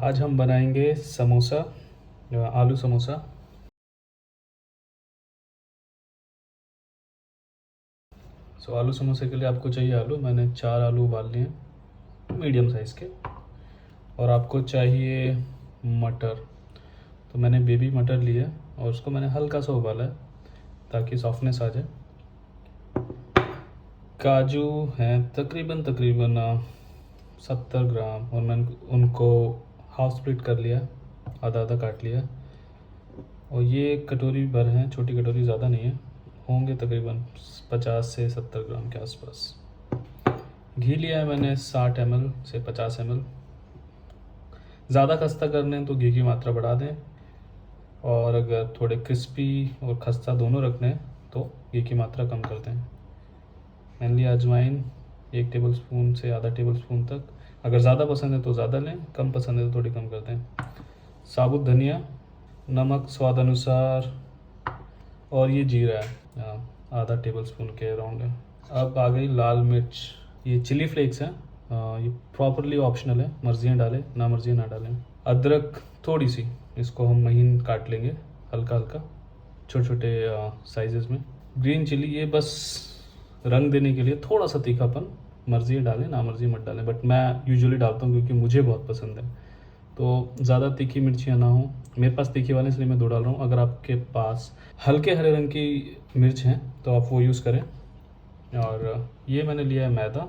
आज हम बनाएंगे समोसा, आलू समोसा। आलू समोसे के लिए आपको चाहिए आलू। मैंने 4 आलू उबाल लिए हैं मीडियम साइज़ के। और आपको चाहिए मटर। तो मैंने बेबी मटर लिया और उसको मैंने हल्का सा उबाला है ताकि सॉफ्टनेस आ जाए। काजू हैं तकरीबन 70 ग्राम, और मैंने उनको हाफ स्प्लिट कर लिया, आधा आधा काट लिया। और ये कटोरी भर हैं, छोटी कटोरी, ज़्यादा नहीं है, होंगे तकरीबन 50 से 70 ग्राम के आसपास। घी लिया है मैंने 60 ml से 50 ml। ज़्यादा खस्ता करने हैं तो घी की मात्रा बढ़ा दें, और अगर थोड़े क्रिस्पी और खस्ता दोनों रखने हैं तो घी की मात्रा कम कर दें। मैंने लिया अजवाइन 1 टेबलस्पून से आधा टेबलस्पून तक। अगर ज़्यादा पसंद है तो ज़्यादा लें, कम पसंद है तो थोड़ी कम कर दें। साबुत धनिया, नमक स्वाद अनुसार, और ये जीरा है आधा टेबलस्पून के अराउंड है। अब आ गई लाल मिर्च। ये चिली फ्लेक्स हैं, ये प्रॉपरली ऑप्शनल है, मर्जियाँ डालें ना मर्जियाँ ना डालें। अदरक थोड़ी सी, इसको हम महीन काट लेंगे, हल्का हल्का छोटे छोटे साइजेस में। ग्रीन चिली, ये बस रंग देने के लिए, थोड़ा सा तीखापन, मर्जी डालें ना मर्जी मत डालें, बट मैं यूजुअली डालता हूँ क्योंकि मुझे बहुत पसंद है। तो ज़्यादा तीखी मिर्चियाँ ना हो, मेरे पास तीखी वाले इसलिए मैं 2 डाल रहा हूँ। अगर आपके पास हल्के हरे रंग की मिर्च हैं तो आप वो यूज़ करें। और ये मैंने लिया है मैदा।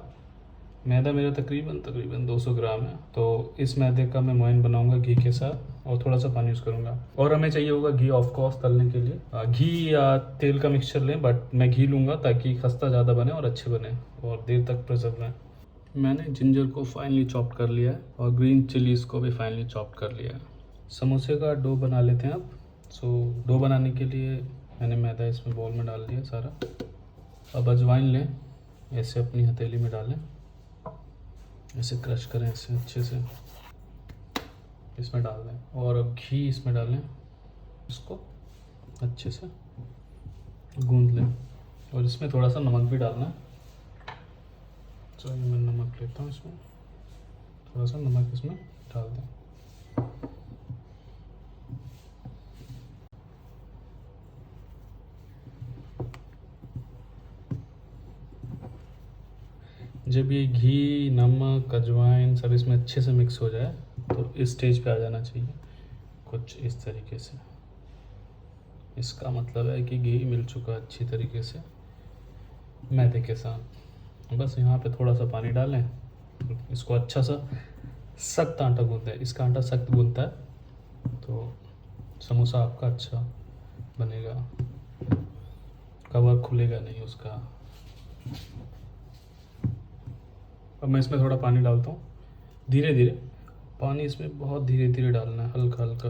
मैदा मेरा तकरीबन 200 ग्राम है। तो इस मैदे का मैं मोइन बनाऊंगा घी के साथ, और थोड़ा सा पानी यूज़ करूँगा। और हमें चाहिए होगा घी, ऑफ कोर्स, तलने के लिए। घी या तेल का मिक्सचर लें, बट मैं घी लूँगा ताकि खस्ता ज़्यादा बने और अच्छे बने और देर तक प्रिजर्व रहें। मैंने जिंजर को फाइनली चॉप कर लिया है और ग्रीन चिलीज़ को भी फाइनली चॉप कर लिया है। समोसे का डो बना लेते हैं अब। डो बनाने के लिए मैंने मैदा इसमें बाउल में डाल दिया सारा। अब अजवाइन लें, ऐसे अपनी हथेली में डालें, ऐसे क्रश करें, ऐसे अच्छे से इसमें डाल दें। और अब घी इसमें डालें, इसको अच्छे से गूंद लें, और इसमें थोड़ा सा नमक भी डालना है। तो मैं नमक लेता हूँ, इसमें थोड़ा सा नमक इसमें डाल दें। जब ये घी, नमक, अजवाइन सब इसमें अच्छे से मिक्स हो जाए तो इस स्टेज पे आ जाना चाहिए, कुछ इस तरीके से। इसका मतलब है कि घी मिल चुका अच्छी तरीके से मैदे के साथ। बस यहाँ पे थोड़ा सा पानी डालें, इसको अच्छा सा सख्त आटा गूंदें। इसका आटा सख्त गूंदता है तो समोसा आपका अच्छा बनेगा, कवर खुलेगा नहीं उसका। अब मैं इसमें थोड़ा पानी डालता हूँ, धीरे धीरे। पानी इसमें बहुत धीरे धीरे डालना है, हल्का हल्का।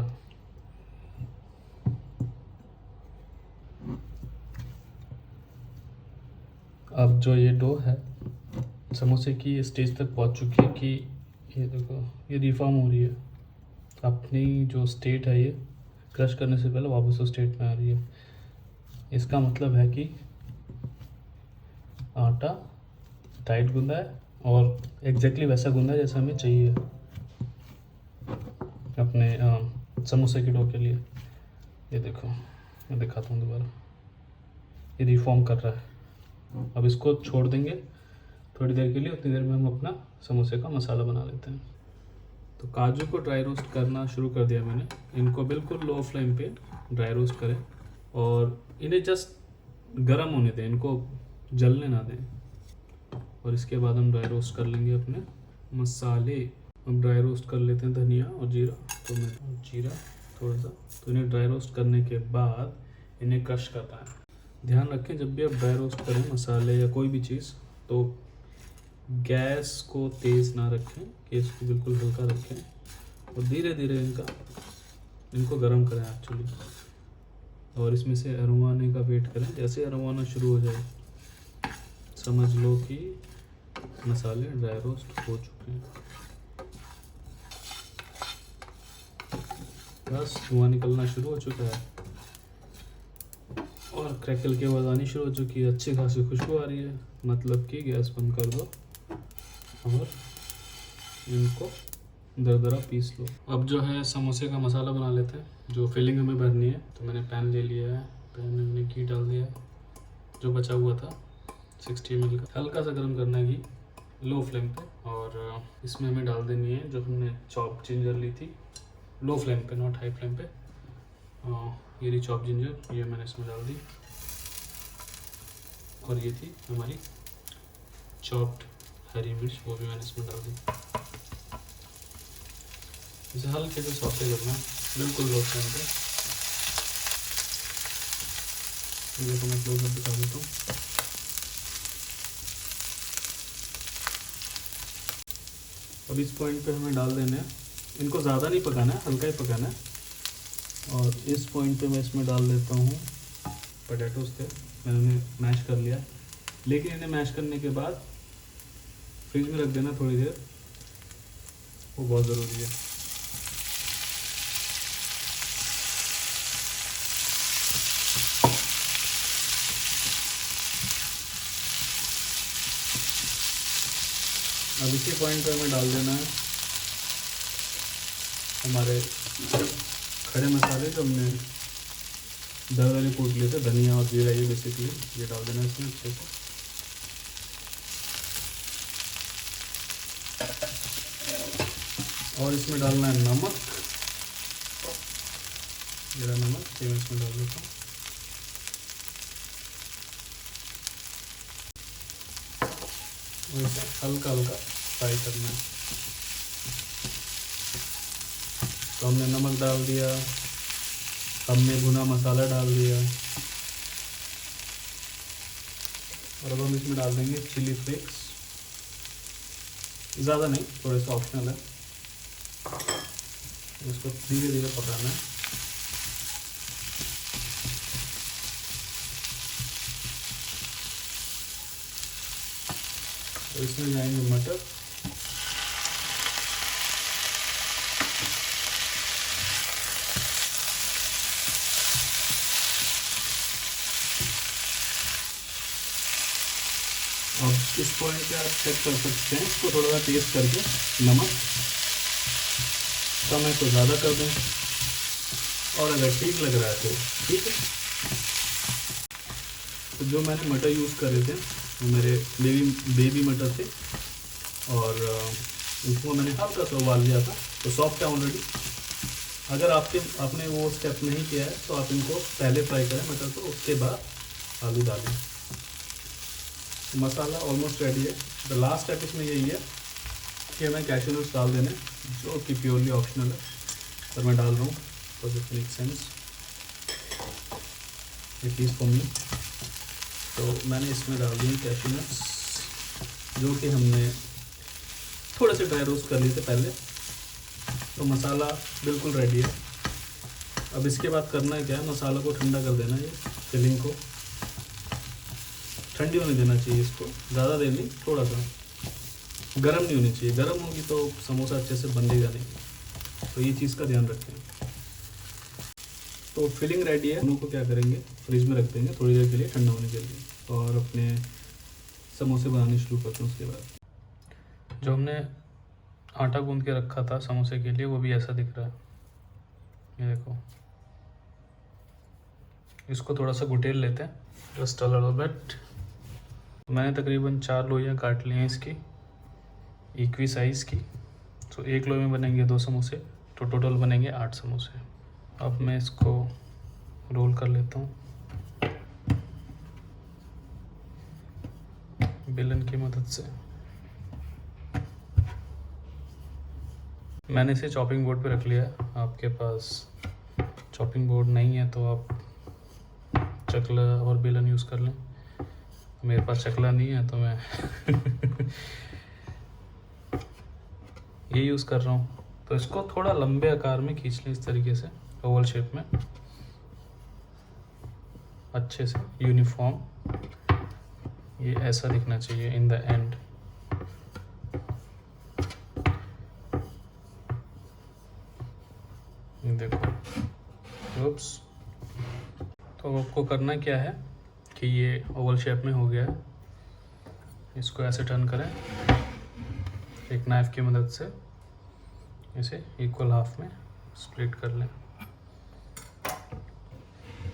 अब जो ये डो है समोसे की स्टेज तक पहुँच चुकी है कि ये देखो, ये रिफॉर्म हो रही है। अपनी जो स्टेट है, ये क्रश करने से पहले वापस उस स्टेट में आ रही है। इसका मतलब है कि आटा टाइट गूंदा है और एग्जैक्टली वैसा गूंदा है जैसा हमें चाहिए अपने समोसे के डो के लिए। ये देखो, मैं दिखाता हूँ दोबारा, ये रिफॉर्म कर रहा है। अब इसको छोड़ देंगे थोड़ी देर के लिए, उतनी देर में हम अपना समोसे का मसाला बना लेते हैं। तो काजू को ड्राई रोस्ट करना शुरू कर दिया मैंने। इनको बिल्कुल लो फ्लेम पे ड्राई रोस्ट करें और इन्हें जस्ट गर्म होने दें, इनको जलने ना दें। और इसके बाद हम ड्राई रोस्ट कर लेंगे अपने मसाले। हम ड्राई रोस्ट कर लेते हैं धनिया और जीरा। तो मैं जीरा थोड़ा सा, तो इन्हें ड्राई रोस्ट करने के बाद इन्हें क्रश करना है। ध्यान रखें, जब भी आप ड्राई रोस्ट करें मसाले या कोई भी चीज़, तो गैस को तेज़ ना रखें, गैस को बिल्कुल हल्का रखें और धीरे धीरे इनको गर्म करें एक्चुअली। और इसमें से अरोमा आने का वेट करें। जैसे अरोमा आना शुरू हो जाए समझ लो कि मसाले ड्राई रोस्ट हो चुके हैं। बस धुआं निकलना शुरू हो चुका है और क्रैकल की आवाज़ आनी शुरू हो चुकी है, अच्छी खासी खुशबू आ रही है। मतलब कि गैस बंद कर दो और इनको दरदरा पीस लो। अब जो है समोसे का मसाला बना लेते हैं, जो फिलिंग हमें भरनी है। तो मैंने पैन ले लिया है, पैन में घी डाल दिया, जो बचा हुआ था 60 ml का। हल्का सा गर्म करना है घी, लो फ्लेम पे। और इसमें हमें डाल देनी है जो हमने चॉप जिंजर ली थी, लो फ्लेम पे, नॉट हाई फ्लेम पे। ये रही चॉप जिंजर, ये मैंने इसमें डाल दी। और ये थी हमारी चॉप्ड हरी मिर्च, वो भी मैंने इसमें डाल दी। इसे हल्के से सौते करना, बिल्कुल लो फ्लेम पे। देखो मैं क्लोज अप दिखा देता हूँ। अब इस पॉइंट पे हमें डाल देना है, इनको ज़्यादा नहीं पकाना है, हल्का ही पकाना है। और इस पॉइंट पे मैं इसमें डाल देता हूँ पोटैटोज थे, मैंने उन्हें मैश कर लिया। लेकिन इन्हें मैश करने के बाद फ्रिज में रख देना थोड़ी देर, वो बहुत ज़रूरी है। अब इसी पॉइंट पे हमें डाल देना है हमारे खड़े मसाले जो हमने दरदरे कूट लिए थे, धनिया और जीरा, ये बेसिकली ये डाल देना इसमें अच्छे से। और इसमें डालना है नमक, जीरा नमक, ये मैं इसमें डाल देता हूँ। और इसे हल्का हल्का फ्राई करना है। तो हमने नमक डाल दिया, हमने भुना मसाला डाल दिया, और अब हम इसमें डाल देंगे चिली फ्लेक्स। ज़्यादा नहीं, थोड़े से ऑप्शनल है, इसको धीरे धीरे पकाना है। तो इसमें जाएंगे मटर, अब इस पॉइंट पे आप चेक कर सकते हैं इसको थोड़ा सा टेस्ट करके, नमक कम है तो ज़्यादा कर दें, और अगर ठीक लग रहा है तो ठीक है। तो जो मैंने मटर यूज़ करे थे वो मेरे बेबी मटर थे, और उसको मैंने हल्का सा उबाल लिया था, तो सॉफ्ट है ऑलरेडी। अगर आपने वो स्टेप नहीं किया है तो आप इनको पहले फ्राई करें मटर को, उसके बाद आलू डालें। मसाला ऑलमोस्ट रेडी है। द लास्ट स्टेप इसमें यही है कि हमें कैश्यू नट्स डाल देने, जो कि प्योरली ऑप्शनल है, पर मैं डाल रहा हूँ because it make sense, it is for me. तो मैंने इसमें डाल दिए कैश्यू नट्स, जो कि हमने थोड़े से ड्राई रोस्ट कर लिए थे पहले। तो मसाला बिल्कुल रेडी है। अब इसके बाद करना है क्या है, मसाला को ठंडा कर देना है, ये फिलिंग को ठंडी होने देना चाहिए इसको, ज़्यादा देर नहीं, थोड़ा सा। गर्म नहीं होनी चाहिए, गर्म होगी तो समोसा अच्छे से बनेगा नहीं, तो ये चीज़ का ध्यान रखें। तो फिलिंग रेडी है, दोनों को क्या करेंगे, फ्रिज में रख देंगे थोड़ी देर के लिए ठंडा होने के लिए, और अपने समोसे बनाने शुरू करते हैं। उसके बाद जो हमने आटा गूंद के रखा था समोसे के लिए, वो भी ऐसा दिख रहा है, ये देखो। इसको थोड़ा सा गुटेल लेते हैं, जस्ट अ लिटिल बिट। मैंने तकरीबन 4 लोइयाँ काट ली हैं इसकी, इक्वी साइज़ की। तो एक लोई में बनेंगे 2 समोसे, तो टोटल बनेंगे 8 समोसे। अब मैं इसको रोल कर लेता हूँ बेलन की मदद से। मैंने इसे चॉपिंग बोर्ड पे रख लिया है। आपके पास चॉपिंग बोर्ड नहीं है तो आप चकला और बेलन यूज़ कर लें। मेरे पास चकला नहीं है तो मैं ये यूज़ कर रहा हूँ। तो इसको थोड़ा लंबे आकार में खींच लें, इस तरीके से ओवल शेप में, अच्छे से यूनिफॉर्म। ये ऐसा दिखना चाहिए इन द एंड। देखो, oops। तो आपको करना क्या है कि ये ओवल शेप में हो गया है, इसको ऐसे टर्न करें एक नाइफ़ की मदद से, इसे इक्वल हाफ में स्प्लिट कर लें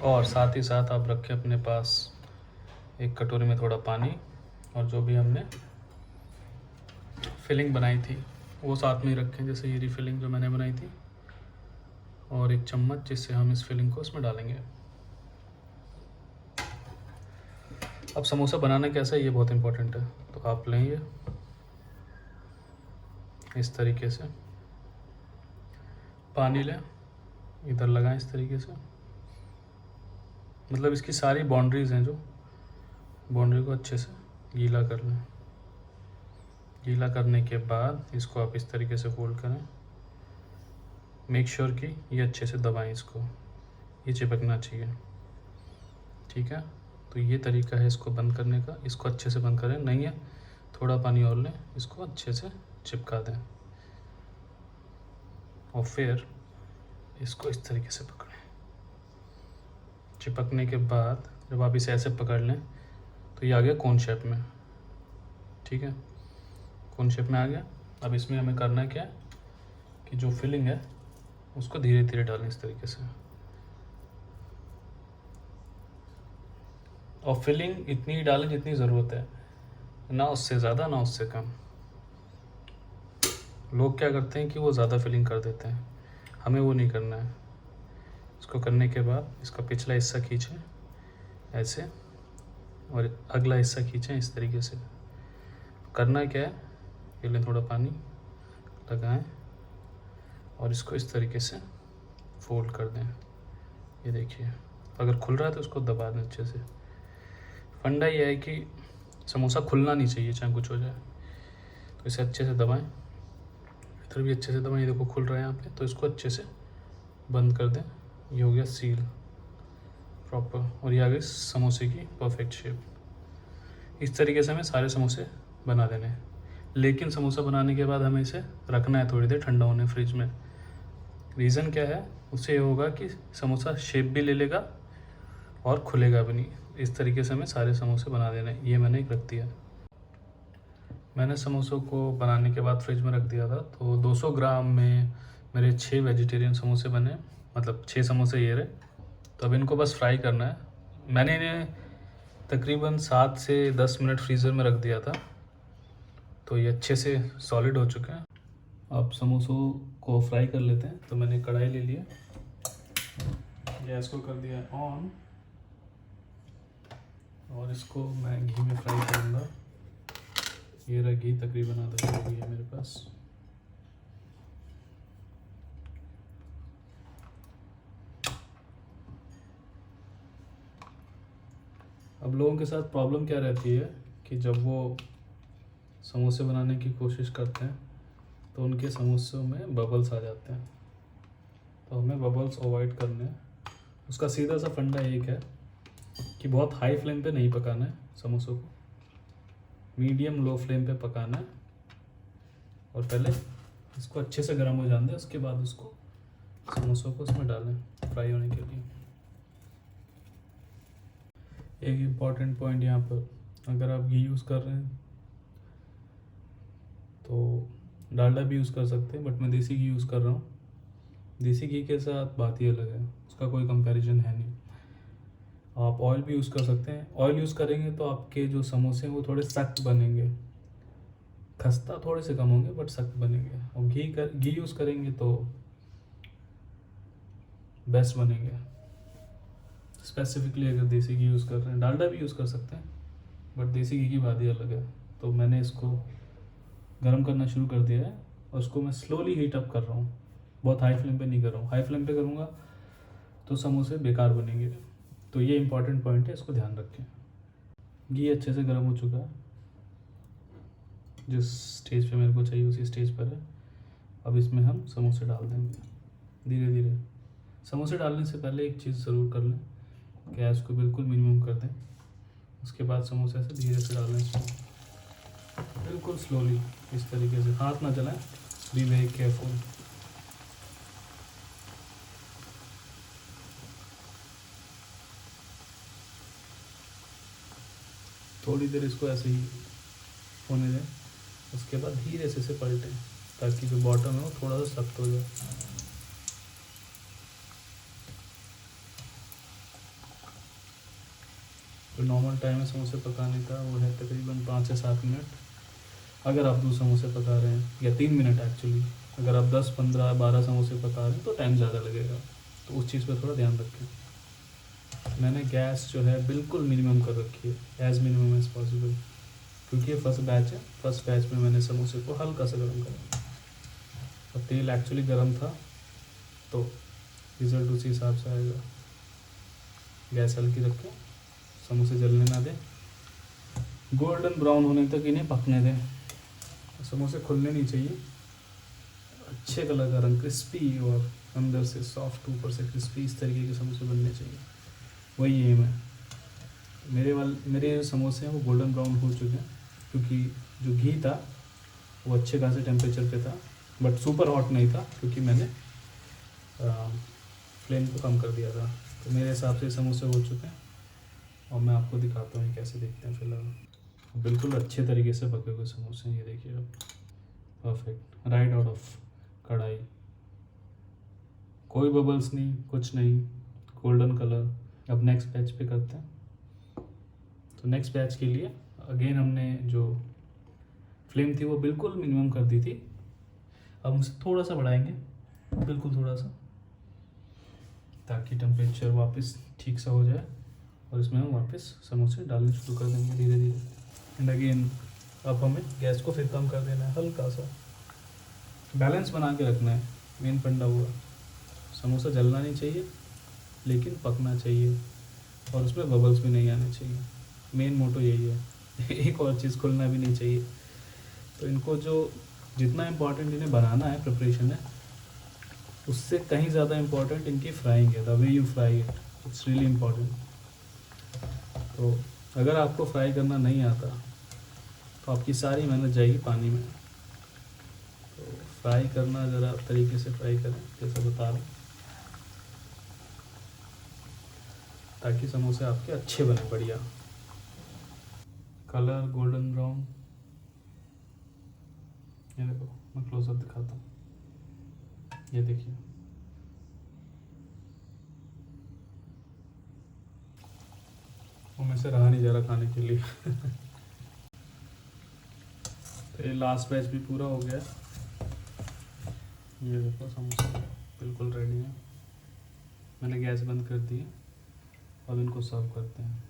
और साथ ही साथ आप रखें अपने पास एक कटोरी में थोड़ा पानी और जो भी हमने फिलिंग बनाई थी वो साथ में ही रखें, जैसे ये फिलिंग जो मैंने बनाई थी, और एक चम्मच जिससे हम इस फिलिंग को उसमें डालेंगे। अब समोसा बनाना कैसा है ये बहुत इम्पोर्टेंट है। तो आप लेंगे इस तरीके से, पानी लें, इधर लगाएं इस तरीके से, मतलब इसकी सारी बाउंड्रीज़ हैं, जो बाउंड्री को अच्छे से गीला कर लें। गीला करने के बाद इसको आप इस तरीके से फोल्ड करें। मेक श्योर कि ये अच्छे से दबाएं, इसको ये चिपकना चाहिए, ठीक है। तो ये तरीका है इसको बंद करने का। इसको अच्छे से बंद करें, नहीं है थोड़ा पानी और लें, इसको अच्छे से चिपका दें और फिर इसको इस तरीके से पकड़ें। चिपकने के बाद जब आप इसे ऐसे पकड़ लें तो ये आ गया कोन शेप में, ठीक है, कोन शेप में आ गया। अब इसमें हमें करना है क्या कि जो फिलिंग है उसको धीरे धीरे डालें इस तरीके से, और फिलिंग इतनी ही डालें जितनी ज़रूरत है, ना उससे ज़्यादा ना उससे कम। लोग क्या करते हैं कि वो ज़्यादा फिलिंग कर देते हैं, हमें वो नहीं करना है। इसको करने के बाद इसका पिछला हिस्सा खींचें ऐसे और अगला हिस्सा खींचें इस तरीके से। करना क्या है, ये लें थोड़ा पानी लगाएं और इसको इस तरीके से फोल्ड कर दें। ये देखिए, अगर खुल रहा है तो उसको दबा दें अच्छे से। फंडा ये है कि समोसा खुलना नहीं चाहिए चाहे कुछ हो जाए, तो इसे अच्छे से दबाएं, इधर भी अच्छे से दबाएं। ये देखो खुल रहा है यहाँ पे, तो इसको अच्छे से बंद कर दें। ये हो गया सील प्रॉपर, और ये आ गई समोसे की परफेक्ट शेप। इस तरीके से हमें सारे समोसे बना देने हैं, लेकिन समोसा बनाने के बाद हमें इसे रखना है थोड़ी देर ठंडा होने फ्रिज में। रीज़न क्या है, उससे ये होगा कि समोसा शेप भी ले लेगा और खुलेगा भी नहीं। इस तरीके से हमें सारे समोसे बना देने हैं। ये मैंने एक रख दिया। मैंने समोसों को बनाने के बाद फ्रिज में रख दिया था, तो 200 ग्राम में मेरे 6 वेजिटेरियन समोसे बने, मतलब 6 समोसे ये रहे। तो अब इनको बस फ्राई करना है। मैंने इन्हें तकरीबन 7 से 10 मिनट फ्रीज़र में रख दिया था, तो ये अच्छे से सॉलिड हो चुके हैं। अब समोसों को फ्राई कर लेते हैं। तो मैंने कढ़ाई ले लिया, गैस को कर दिया ऑन, और इसको मैं घी में फ्राई करूँगा। ये रहा घी, तकरीबन आधा किलो घी है मेरे पास। अब लोगों के साथ प्रॉब्लम क्या रहती है कि जब वो समोसे बनाने की कोशिश करते हैं तो उनके समोसों में बबल्स आ जाते हैं। तो हमें बबल्स अवॉइड करने हैं। उसका सीधा सा फंडा एक है कि बहुत हाई फ्लेम पे नहीं पकाना है समोसों को, मीडियम लो फ्लेम पे पकाना है, और पहले इसको अच्छे से गर्म हो जाने दें, उसके बाद उसको समोसों को उसमें डालें फ्राई होने के लिए। एक इम्पॉर्टेंट पॉइंट यहाँ पर, अगर आप घी यूज़ कर रहे हैं तो डालडा भी यूज़ कर सकते हैं, बट मैं देसी घी यूज़ कर रहा हूँ। देसी घी के साथ बात ही अलग है, उसका कोई कंपैरिजन है नहीं। आप ऑयल भी यूज़ कर सकते हैं। ऑयल यूज़ करेंगे तो आपके जो समोसे हैं वो थोड़े सख्त बनेंगे, खस्ता थोड़े से कम होंगे बट सख्त बनेंगे। और घी यूज़ करेंगे तो बेस्ट बनेंगे। स्पेसिफिकली अगर देसी घी यूज़ कर रहे हैं, डालडा भी यूज़ कर सकते हैं, बट देसी घी की बात ही अलग है। तो मैंने इसको गर्म करना शुरू कर दिया है और उसको मैं स्लोली हीट अप कर रहा हूँ, बहुत हाई फ्लेम पे नहीं कर रहा हूँ। हाई फ्लेम पे करूँगा तो समोसे बेकार बनेंगे। तो ये इंपॉर्टेंट पॉइंट है, इसको ध्यान रखें। घी अच्छे से गर्म हो चुका है, जिस स्टेज पे मेरे को चाहिए उसी स्टेज पर है। अब इसमें हम समोसे डाल देंगे धीरे धीरे। समोसे डालने से पहले एक चीज़ ज़रूर कर लें, गैस को बिल्कुल मिनिमम कर दें। उसके बाद समोसे ऐसे धीरे से डालें इसमें, बिल्कुल स्लोली, इस तरीके से, हाथ ना चलाएं, बी वेरी केयरफुल। थोड़ी देर इसको ऐसे ही होने दें, उसके बाद धीरे से इसे पलटें। ताकि जो बॉटम है वो थोड़ा सा सख्त हो जाए। जो नॉर्मल टाइम है समोसे पकाने का वो है तकरीबन 5 से 7 मिनट। अगर आप 2 समोसे पका रहे हैं, या 3 मिनट एक्चुअली। अगर आप 10, 15, 12 समोसे पका रहे हैं तो टाइम ज़्यादा लगेगा, तो उस चीज़ पर थोड़ा ध्यान रखें। मैंने गैस जो है बिल्कुल मिनिमम कर रखी है, एज़ मिनिमम एज़ पॉसिबल, क्योंकि ये फर्स्ट बैच है। फर्स्ट बैच में मैंने समोसे को हल्का सा गर्म करा, और तेल एक्चुअली गर्म था, तो रिज़ल्ट उसी हिसाब से आएगा। गैस हल्की रखें, समोसे जलने ना दें, गोल्डन ब्राउन होने तक इन्हें पकने दें। समोसे खुलने नहीं चाहिए, अच्छे कलर का रंग, क्रिस्पी और अंदर से सॉफ्ट, ऊपर से क्रिस्पी, इस तरीके के समोसे बनने चाहिए। वही एम है। मेरे जो समोसे हैं वो गोल्डन ब्राउन हो चुके हैं, क्योंकि जो घी था वो अच्छे खासे टेम्परेचर पे था, बट सुपर हॉट नहीं था, क्योंकि मैंने फ्लेम को कम कर दिया था। तो मेरे हिसाब से समोसे हो चुके हैं, और मैं आपको दिखाता हूँ कैसे दिखते हैं फिलहाल। बिल्कुल अच्छे तरीके से पके हुए समोसे हैं, ये देखिए आप, परफेक्ट, राइट आउट ऑफ कढ़ाई, कोई बबल्स नहीं, कुछ नहीं, गोल्डन कलर। अब नेक्स्ट बैच पे करते हैं। तो नेक्स्ट बैच के लिए अगेन हमने जो फ्लेम थी वो बिल्कुल मिनिमम कर दी थी, अब हम थोड़ा सा बढ़ाएंगे, बिल्कुल थोड़ा सा, ताकि टेम्परेचर वापस ठीक सा हो जाए, और इसमें हम वापस समोसे डालने शुरू कर देंगे धीरे धीरे। एंड अगेन अब हमें गैस को फिर कम कर देना है, हल्का सा बैलेंस बना के रखना है। मेन फंडा हुआ, समोसा जलना नहीं चाहिए, लेकिन पकना चाहिए, और उसमें बबल्स भी नहीं आने चाहिए। मेन मोटो यही है। एक और चीज़, खुलना भी नहीं चाहिए। तो इनको जो जितना इम्पोर्टेंट इन्हें बनाना है, प्रिपरेशन है, उससे कहीं ज़्यादा इम्पोर्टेंट इनकी फ्राइंग है, the way you fry it, it's really important. तो अगर आपको फ्राई करना नहीं आता तो आपकी सारी मेहनत जाएगी पानी में। तो फ्राई करना ज़रा तरीके से फ्राई करें, जैसे बता रहा हूँ, ताकि समोसे आपके अच्छे बने, बढ़िया कलर गोल्डन ब्राउन। ये देखो, मैं क्लोजअप दिखाता हूँ, ये देखिए, वो में से रहा नहीं जा रहा खाने के लिए। तो ये लास्ट बैच भी पूरा हो गया। ये देखो समोसा बिल्कुल रेडी है, मैंने गैस बंद कर दी है। अब इनको सर्व करते हैं।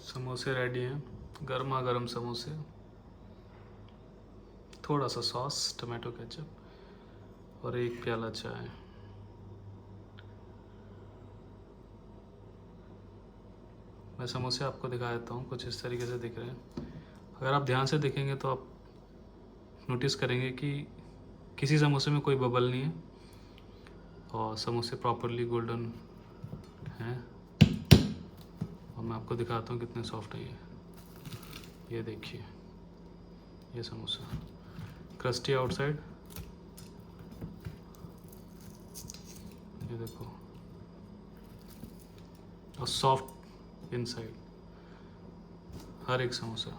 समोसे रेडी हैं, गर्मा गर्म समोसे, थोड़ा सा सॉस, टमाटो केचप, और एक प्याला चाय। मैं समोसे आपको दिखा देता हूँ, कुछ इस तरीके से दिख रहे हैं। अगर आप ध्यान से देखेंगे तो आप नोटिस करेंगे कि किसी समोसे में कोई बबल नहीं है, और समोसे प्रॉपरली गोल्डन हैं। और मैं आपको दिखाता हूँ कितने सॉफ्ट हैं ये देखिए, ये समोसा क्रस्टी आउटसाइड, ये देखो, और सॉफ्ट इनसाइड, हर एक समोसा।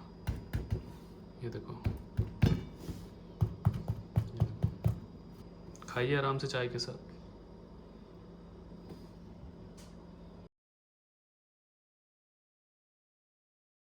ये देखो, खाइए आराम से चाय के साथ।